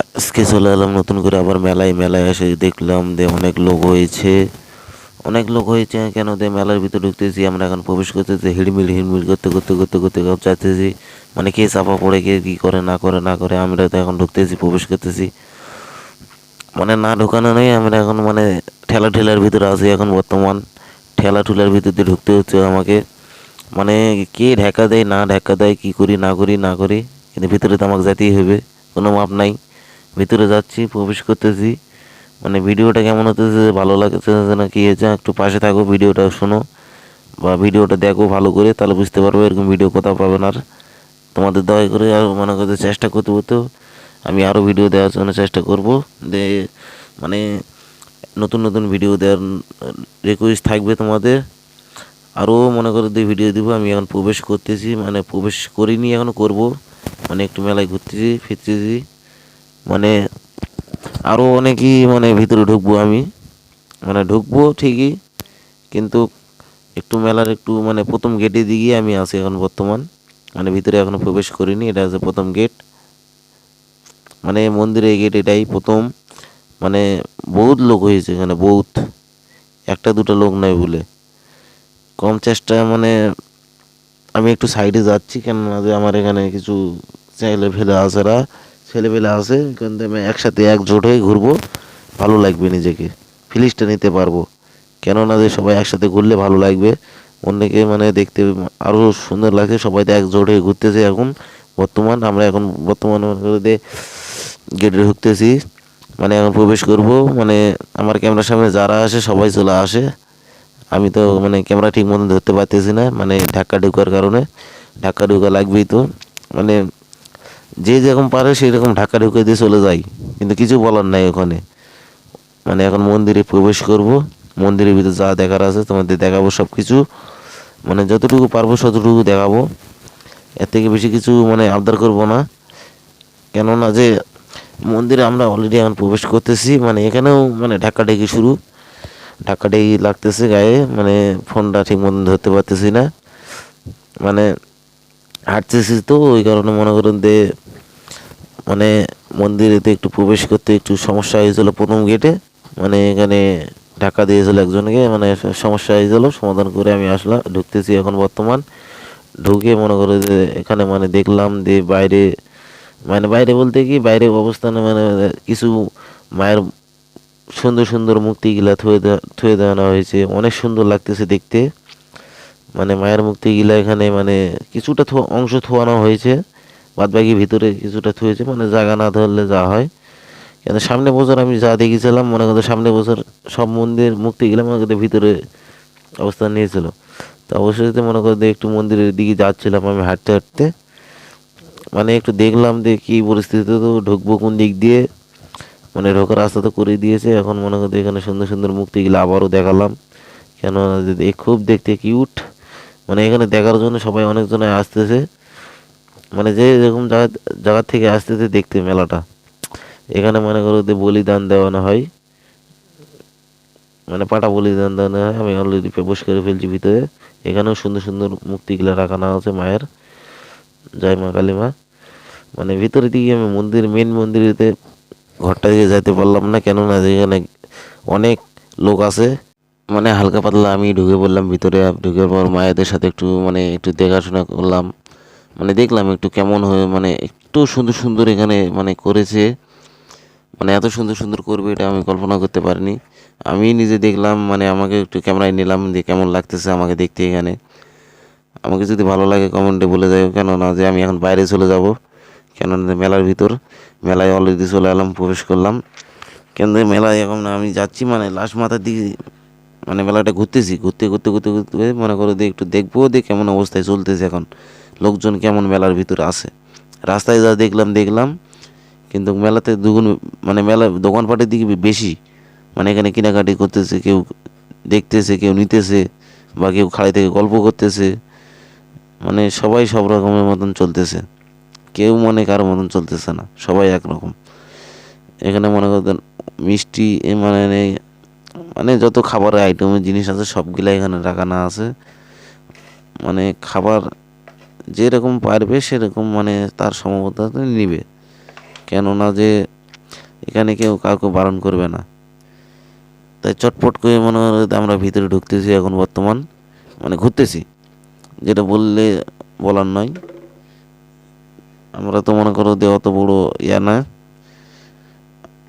আজকে চলে এলাম নতুন করে আবার মেলায়। মেলায় এসে দেখলাম যে অনেক লোক হয়েছে। অনেক লোক হয়েছে কেন দে মেলার ভিতরে ঢুকতেছি, আমরা এখন প্রবেশ করতেছি, হিড়মিল হিড়মিল করতে করতে করতে করতে যাচ্তেছি। মানে কে চাপা পড়ে কে কি করে না করে না করে আমরা তো এখন ঢুকতেছি, প্রবেশ করতেছি। মানে না ঢোকানো নেই, আমরা এখন মানে ঠেলা ঠেলার ভিতরে আছি এখন বর্তমান। ঠেলা ঠুলার ভিতর দিয়ে ঢুকতে হচ্ছে আমাকে। মানে কে ঢাকা দেয় না ঢাকা দেয়, কি করি না করি না করি, কিন্তু ভিতরে তো আমাকে যেতেই হবে, কোনো মাপ নাই। ভিতরে যাচ্ছি, প্রবেশ করতেছি। মানে ভিডিওটা কেমন হতেছে, ভালো লাগছে না কি হয়েছে, একটু পাশে থাকো, ভিডিওটা শোনো বা ভিডিওটা দেখো ভালো করে, তাহলে বুঝতে পারবো এরকম ভিডিও কোথাও পাবেন। আর তোমাদের দয়া করে আর মনে করতে চেষ্টা করতে হতো, আমি আরও ভিডিও দেওয়ার জন্য চেষ্টা করব। যে মানে নতুন নতুন ভিডিও দেওয়ার রিকোয়েস্ট থাকবে তোমাদের। আরও মনে করে দিয়ে ভিডিও দিব। আমি এখন প্রবেশ করতেছি, মানে প্রবেশ করিনি, এখন করব। মানে একটু মেলায় ঘুরতেছি ফিরতেছি, মানে আরও অনেকই মানে ভিতরে ঢুকবো আমি, মানে ঢুকবো ঠিকই, কিন্তু একটু মেলার একটু মানে প্রথম গেটে দিকে আমি আছি এখন বর্তমান। মানে ভিতরে এখনো প্রবেশ করিনি, এটা হচ্ছে প্রথম গেট। মানে মন্দিরের গেট এটাই প্রথম। মানে বহুত লোক হয়েছে এখানে, বহুত, একটা দুটো লোক নয় বলে কম চেষ্টা। মানে আমি একটু সাইডে যাচ্ছি, কেননা যে আমার এখানে কিছু ছেলেপেলে আছে, কিন্তু আমি একসাথে একজোট হয়ে ঘুরবো, ভালো লাগবে, নিজেকে ফিলিংসটা নিতে পারবো। কেননা যে সবাই একসাথে ঘুরলে ভালো লাগবে, অন্যকে মানে দেখতে আরও সুন্দর লাগছে। সবাই তো একজোট হয়ে ঘুরতেছে এখন বর্তমান। আমরা এখন বর্তমানে গেটে ঢুকতেছি, মানে এখন প্রবেশ করব। মানে আমার ক্যামেরার সামনে যারা আসে সবাই চলে আসে, আমি তো মানে ক্যামেরা ঠিক মতন ধরতে পারতেছি না, মানে ধাক্কা ঢুকার কারণে। ধাক্কা ঢুকা লাগবেই তো, মানে যে যেরকম পারে সেই রকম ধাক্কা ঢুকে দিয়ে চলে যায়, কিন্তু কিছু বলার নাই ওখানে। মানে এখন মন্দিরে প্রবেশ করব, মন্দিরের ভিতরে যা দেখার আছে তোমাদের দেখাবো সব কিছু। মানে যতটুকু পারবো ততটুকু দেখাবো, এর থেকে বেশি কিছু মানে আবদার করব না। কেননা যে মন্দিরে আমরা অলরেডি এখন প্রবেশ করতেছি, মানে এখানেও মানে ধাক্কাধাক্কি শুরু, ধাক্কাধাক্কি লাগতেছে গায়ে, মানে ফোনটা ঠিক মতন ধরতে পারতেছি না। মানে হাঁটতেছি তো ওই কারণে মনে করেন যে মানে মন্দিরেতে একটু প্রবেশ করতে একটু সমস্যা হয়েছিল প্রথম গেটে। মানে এখানে ধাক্কা দিয়েছিল একজনকে, মানে সমস্যা হয়েছিল, সমাধান করে আমি আসলাম, ঢুকতেছি এখন বর্তমান। ঢুকে মনে করো যে এখানে মানে দেখলাম যে বাইরে, মানে বাইরে বলতে কি বাইরে অবস্থানে মানে কিছু মায়ের সুন্দর সুন্দর মূর্তিগুলা থুয়ে দেওয়া হয়েছে, অনেক সুন্দর লাগতেছে দেখতে। মানে মায়ের মূর্তিগুলা এখানে মানে কিছুটা অংশ থোয়ানো হয়েছে, বাদ বাকি ভিতরে কিছুটা থুয়েছে, মানে জায়গা না ধরলে যা হয়। কেন সামনে বছর আমি যা দেখেছিলাম, মনে করতে সামনে বছর সব মন্দির মুক্তিগুলো মনে করতে ভিতরে অবস্থান নিয়েছিল। তো অবশ্যই মনে করতে একটু মন্দিরের দিকে যাচ্ছিলাম আমি হাঁটতে হাঁটতে, মানে একটু দেখলাম যে কী পরিস্থিতিতে তো ঢুকবো কোন দিক দিয়ে। মানে ঢোকার রাস্তা তো করে দিয়েছে, এখন মনে করতে এখানে সুন্দর সুন্দর মূর্তিগুলো আবারও দেখালাম। কেন খুব দেখতে কিউট, মানে এখানে দেখার জন্য সবাই অনেকজনে আসতেছে, মানে যে এরকম জায়গা থেকে আসতেছে দেখতে মেলাটা। এখানে মনে করো যে বলিদান দেওয়ানো হয়, মানে পাটা বলিদান দেওয়ানো হয়। আমি অলরেডি প্রবেশ করে ফেলছি ভিতরে। এখানেও সুন্দর সুন্দর মূর্তিগুলো রাখানো আছে মায়ের, জয় মা কালী মা। মানে ভিতরে দিকে আমি মেন মন্দিরেতে ঘরটা দিয়ে যাইতে পারলাম না, কেননা যেখানে অনেক লোক আছে। মানে হালকা পাতলা আমি ঢুকে পড়লাম ভিতরে, ঢুকে পর মায়েদের সাথে একটু মানে একটু দেখাশোনা করলাম। মানে দেখলাম একটু কেমন হয়ে, মানে একটু সুন্দর সুন্দর এখানে মানে করেছে। মানে এত সুন্দর সুন্দর করবে এটা আমি কল্পনা করতে পারিনি। আমি নিজে দেখলাম, মানে আমাকে একটু ক্যামেরায় নিলাম যে কেমন লাগতেছে আমাকে দেখতে এখানে। আমাকে যদি ভালো লাগে কমেন্টে বলে যাও, কেন না যে আমি এখন বাইরে চলে যাব, কেননা মেলার ভিতর, মেলায় অলরেডি চলে এলাম, প্রবেশ করলাম। কেন মেলায় এখন আমি যাচ্ছি মানে লাস্ট মাথার দিকে, মানে মেলাটা ঘুরতেছি, ঘুরতে ঘুরতে ঘুরতে ঘুরতে মনে করো যে একটু দেখবো যে কেমন অবস্থায় চলতেছে এখন, লোকজন কেমন মেলার ভিতরে আছে। রাস্তায় যা দেখলাম দেখলাম, কিন্তু মেলাতে দুগুণ, মানে মেলা দোকানপাটের দিকে বেশি। মানে এখানে কেনাকাটি করতেছে কেউ, দেখতেছে কেউ নিতেছে, বা কেউ খাড়ি থেকে গল্প করতেছে। মানে সবাই সব রকমের মতন চলতেছে, কেউ মনে কারো মতন চলতেছে না, সবাই একরকম। এখানে মনে করতেন মিষ্টি মানে নেই, মানে যত খাবারের আইটেমের জিনিস আছে সবগুলা এখানে রাখানো আছে। মানে খাবার যেরকম পারবে সেরকম মানে তার সমবর্তাতে নিবে, কেননা যে এখানে কেউ কাউকে বারণ করবে না। তাই চটপট করে মনে করো আমরা ভিতরে ঢুকতেছি এখন বর্তমান, মানে ঘুরতেছি, যেটা বললে বলার নয়। আমরা তো মনে করো যে অত বড় ইয়া না,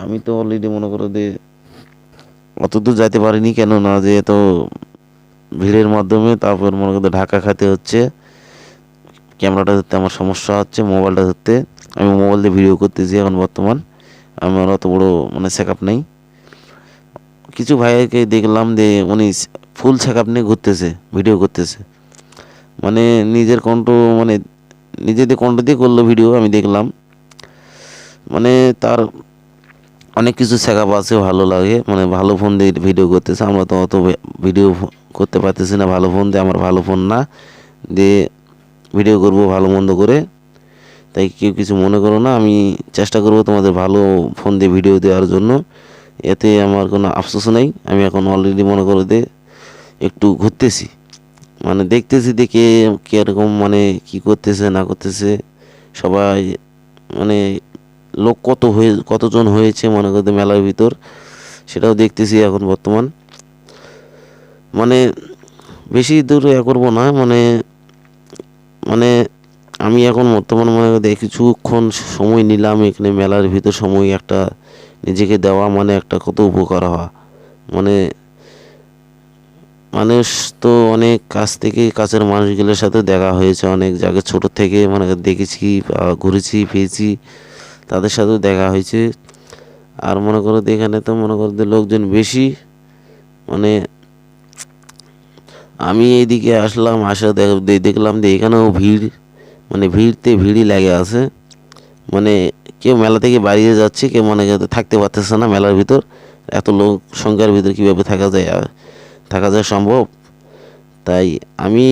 আমি তো অলরেডি মনে করো যে অত দূর যাইতে পারিনি, কেন না যে এত ভিড়ের মাধ্যমে তারপর মনে করো ঢাকা খাতে হচ্ছে, ক্যামেরাটা ধরতে আমার সমস্যা হচ্ছে, মোবাইলটা ধরতে। আমি মোবাইল দিয়ে ভিডিও করতেছি এখন বর্তমান, আমার অত বড় মানে সেকআপ নেই। কিছু ভাইকে দেখলাম যে উনি ফুল সেকআপ নিয়ে ঘুরতেছে, ভিডিও করতেছে, মানে নিজের কণ্ঠ, মানে নিজেদের কণ্ঠ দিয়ে করলো ভিডিও আমি দেখলাম। মানে তার অনেক কিছু সেকআপ আছে, ভালো লাগে, মানে ভালো ফোন দিয়ে ভিডিও করতেছে। আমরা তো অত ভিডিও করতে পারতেছি না ভালো ফোন দিয়ে, আমার ভালো ফোন না দিয়ে ভিডিও করব ভালো মন্দ করে। তাই কেউ কিছু মনে করো না, আমি চেষ্টা করব তোমাদের ভালো ফোন দিয়ে ভিডিও দেওয়ার জন্য। এতে আমার কোনো আফসোস নেই। আমি এখন অলরেডি মনে করো যে একটু ঘুরতেছি, মানে দেখতেছি দেখে কীরকম, মানে কি করতেছে না করতেছে সবাই, মানে লোক কতজন হয়েছে মনে করতে মেলার ভিতর, সেটাও দেখতেছি এখন বর্তমান। মানে বেশি দূর এ করবো না, মানে মানে আমি এখন বর্তমান মনে করতে কিছুক্ষণ সময় নিলাম এখানে মেলার ভিতর, সময় একটা নিজেকে দেওয়া মানে একটা কত উপকার হওয়া। মানে মানুষ তো অনেক কাছ থেকে, কাছের মানুষগুলোর সাথে দেখা হয়েছে, অনেক জায়গায় ছোট থেকে মানে দেখেছি, ঘুরেছি ফিরেছি, তাদের সাথেও দেখা হয়েছে। আর মনে করো এখানে তো মনে করো লোকজন বেশি, মানে আমি এইদিকে আসলাম, দেখলাম যে এখানেও ভিড়, মানে ভিড়তে ভিড়ই লাগে আছে। মানে কেউ মেলা থেকে বাড়িয়ে যাচ্ছে, কেউ মনে করতে থাকতে পারতেছে না মেলার ভিতর, এত লোক সংখ্যার ভিতর কীভাবে থাকা যায় সম্ভব। তাই আমি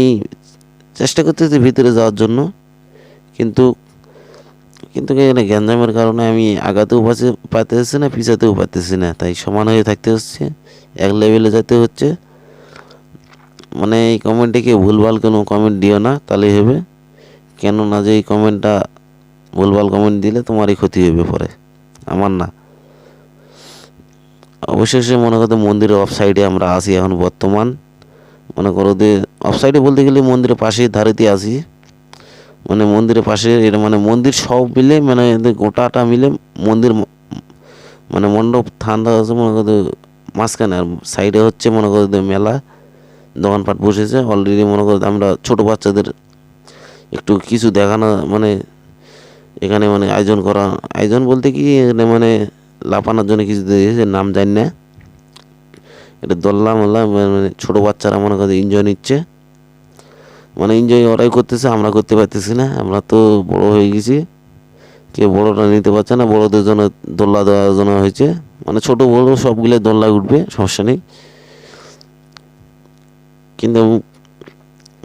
চেষ্টা করতেছি ভিতরে যাওয়ার জন্য, কিন্তু কিন্তু এখানে গ্যাঞ্জামের কারণে আমি আগাতেও পারতেছি না, পিছাতেও পারতেছি না, তাই সমান হয়ে থাকতে হচ্ছে, এক লেভেলে যেতে হচ্ছে। মানে এই কমেন্টে কেউ ভুলভাল কোনো কমেন্ট দিও না, তাহলেই হবে। কেন না যে এই কমেন্টটা, ভুলভাল কমেন্ট দিলে তোমারই ক্ষতি হবে পরে, আমার না। অবশেষে মনে করো মন্দিরের অফ সাইডে আমরা আসি এখন বর্তমান, মনে করো যে অফ সাইডে বলতে গেলে মন্দিরের পাশে ধারেতে আসি, মানে মন্দিরের পাশে, এটা মানে মন্দির সব মিলে, মানে গোটাটা মিলে মন্দির, মানে মণ্ডপ ঠান্ডা আছে মনে করো মাঝখানে, আর সাইডে হচ্ছে মনে করো মেলা, দোকানপাট বসেছে অলরেডি। মনে করো আমরা ছোট বাচ্চাদের একটু কিছু দেখানো, মানে এখানে মানে আয়োজন বলতে কি, এখানে মানে লাফানোর জন্য কিছু দিয়েছে, নাম জানি না, এটা দোলনা মোল্লা, মানে ছোটো বাচ্চারা মনে করে এনজয় নিচ্ছে, মানে এনজয় ওরাই করতেছে, আমরা করতে পারতেছি না, আমরা তো বড় হয়ে গেছি, কেউ বড়টা নিতে পারছে না, বড়দের জন্য দোলনা দেওয়ার জন্য হয়েছে, মানে ছোট বড় সবগুলো দোলনায় উঠবে, সমস্যা নেই। কিন্তু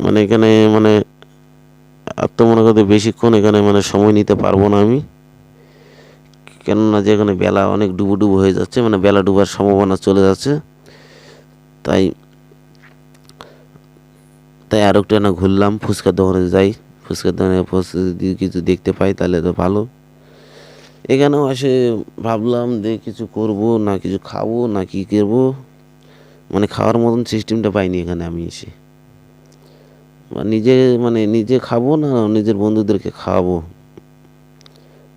মানে এখানে মানে আর তো মনে করতে বেশিক্ষণ এখানে মানে সময় নিতে পারবো না আমি, কেননা যে এখানে বেলা অনেক ডুবো হয়ে যাচ্ছে, মানে বেলা ডুবার সম্ভাবনা চলে যাচ্ছে। তাই তাই আরও একটু না ঘুরলাম, ফুচকার দোকানে যাই, ফুচকার দোকানে যদি কিছু দেখতে পাই তাহলে তো ভালো। এখানেও এসে ভাবলাম যে কিছু করব না কিছু খাবো না কি করবো, মানে খাওয়ার মতন সিস্টেমটা পাইনি এখানে আমি এসে। নিজে খাবো না নিজের বন্ধুদেরকে খাওয়াবো,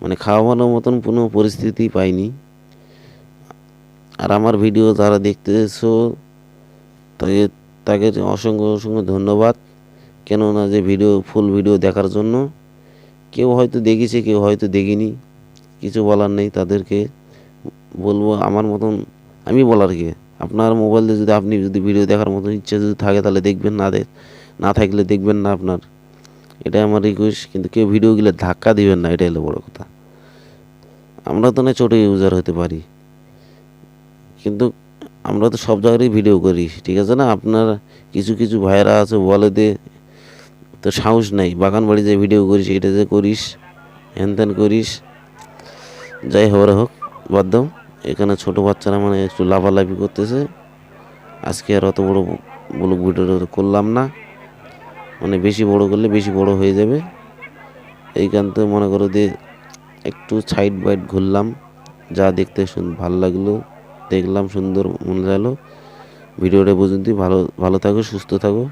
মানে খাওয়ানোর মতন কোনো পরিস্থিতি পাইনি। আর আমার ভিডিও যারা দেখতেছো তাকে তাকে অসংখ্য অসংখ্য ধন্যবাদ, কেননা যে ফুল ভিডিও দেখার জন্য। কেউ হয়তো দেখেছে, কেউ হয়তো দেখিনি, কিছু বলার নেই তাদেরকে। বলবো আমার মতন আমি বলার কি, আপনার মোবাইল দিয়ে যদি আপনি যদি ভিডিও দেখার মতন ইচ্ছা যদি থাকে তাহলে দেখবেন, না থাকলে দেখবেন না আপনার, এটাই আমার রিকোয়েস্ট। কিন্তু কেউ ভিডিওগুলো ধাক্কা দিবেন না, এটাই হলো বড় কথা। আমরা তো না ছোটো ইউজার হতে পারি, কিন্তু আমরা তো সব জায়গায় ভিডিও করি, ঠিক আছে না। আপনার কিছু কিছু ভাইয়েরা আছে বলে দে তো সাহস নাই, বাগান বাড়ি যে ভিডিও করিস, এটা যে করিস, হ্যান ত্যান করিস, যাই হোক বাদ দাও। এখানে ছোটো বাচ্চারা মানে একটু লাফালাফি করতেছে, আজকে আর অত বড় ব্লগ ভিডিও করলাম না, মানে বেশি বড় করলে বেশি বড় হয়ে যাবে। এইখান থেকে মনে করো যে একটু সাইড বাইট ঘুরলাম, যা দেখতে ভালো লাগলো, দেখলাম সুন্দর মনে লাগলো। ভিডিওটা পর্যন্তই, ভালো ভালো থাকো, সুস্থ থাকো।